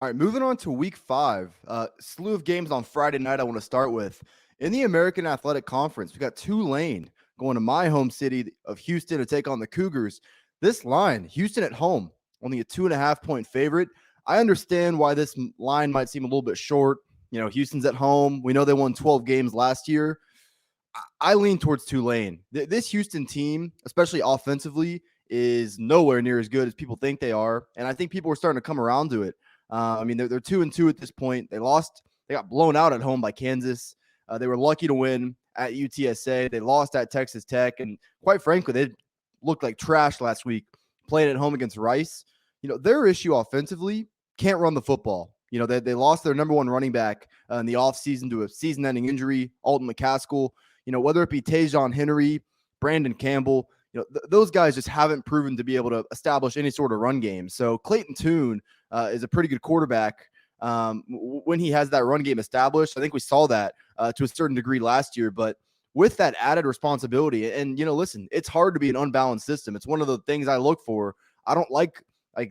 All right, moving on to week 5. Slew of games on Friday night I want to start with. In the American Athletic Conference, we got Tulane going to my home city of Houston to take on the Cougars. This line, Houston at home, only a 2.5 point favorite. I understand why this line might seem a little bit short. You know, Houston's at home. We know they won 12 games last year. I lean towards Tulane. This Houston team, especially offensively, is nowhere near as good as people think they are, and I think people are starting to come around to it. I mean, they're 2-2 at this point. They got blown out at home by Kansas. They were lucky to win at UTSA. They lost at Texas Tech, and quite frankly, they looked like trash last week playing at home against Rice. You know, their issue offensively can't run the football. You know, they lost their number one running back in the offseason to a season-ending injury, Alton McCaskill. You know, whether it be Tajon Henry, Brandon Campbell, you know, those guys just haven't proven to be able to establish any sort of run game. So Clayton Tune is a pretty good quarterback when he has that run game established. I think we saw that to a certain degree last year, but with that added responsibility, and, you know, listen, it's hard to be an unbalanced system. It's one of the things I look for. I don't like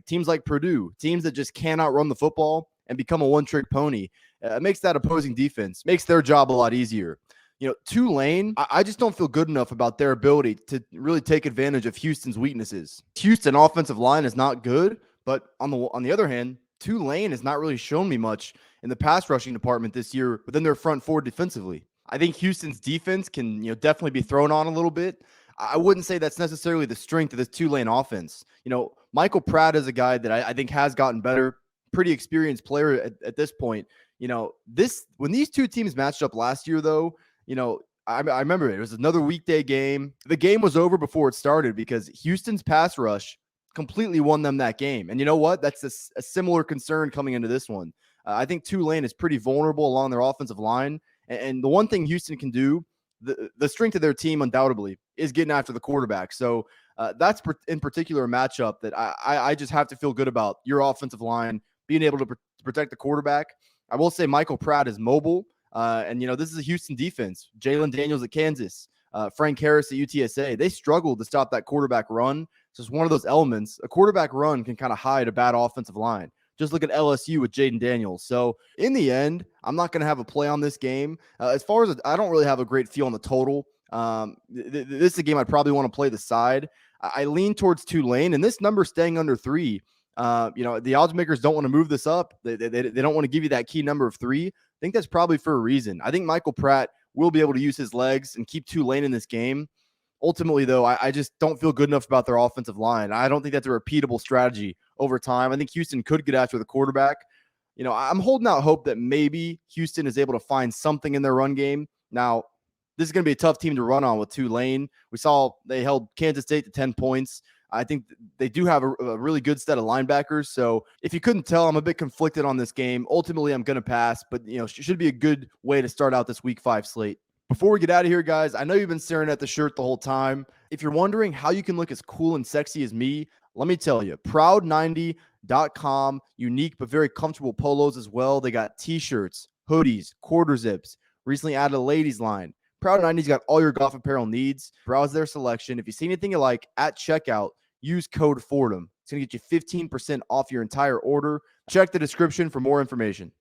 teams like Purdue, teams that just cannot run the football and become a one-trick pony. It makes that opposing defense, makes their job a lot easier. You know, Tulane, I just don't feel good enough about their ability to really take advantage of Houston's weaknesses. Houston offensive line is not good, but on the other hand, Tulane has not really shown me much in the pass rushing department this year within their front four defensively. I think Houston's defense can, you know, definitely be thrown on a little bit. I wouldn't say that's necessarily the strength of this Tulane offense. You know, Michael Pratt is a guy that I think has gotten better, pretty experienced player at this point. You know, when these two teams matched up last year, though, you know, I remember it was another weekday game. The game was over before it started because Houston's pass rush completely won them that game. And you know what? That's a similar concern coming into this one. I think Tulane is pretty vulnerable along their offensive line. And the one thing Houston can do, the strength of their team undoubtedly is getting after the quarterback. So that's in particular a matchup that I just have to feel good about your offensive line being able to protect the quarterback. I will say Michael Pratt is mobile. And, you know, this is a Houston defense. Jalen Daniels at Kansas, Frank Harris at UTSA. They struggled to stop that quarterback run. So it's one of those elements. A quarterback run can kind of hide a bad offensive line. Just look at LSU with Jaden Daniels. So in the end, I'm not going to have a play on this game. As far as I don't really have a great feel on the total. This is a game I'd probably want to play the side. I lean towards Tulane, and this number staying under 3. You know, the odds makers don't want to move this up. They don't want to give you that key number of 3. I think that's probably for a reason. I think Michael Pratt will be able to use his legs and keep Tulane in this game. Ultimately, though, I just don't feel good enough about their offensive line. I don't think that's a repeatable strategy over time. I think Houston could get after the quarterback. You know, I'm holding out hope that maybe Houston is able to find something in their run game. Now, this is going to be a tough team to run on with Tulane. We saw they held Kansas State to 10 points. I think they do have a really good set of linebackers. So if you couldn't tell, I'm a bit conflicted on this game. Ultimately, I'm going to pass, but, you know, should be a good way to start out this week 5 slate. Before we get out of here, guys, I know you've been staring at the shirt the whole time. If you're wondering how you can look as cool and sexy as me, let me tell you, proud90.com, unique but very comfortable polos as well. They got t-shirts, hoodies, quarter zips, recently added a ladies line. Proud 90's got all your golf apparel needs. Browse their selection. If you see anything you like at checkout, use code Fordham. It's going to get you 15% off your entire order. Check the description for more information.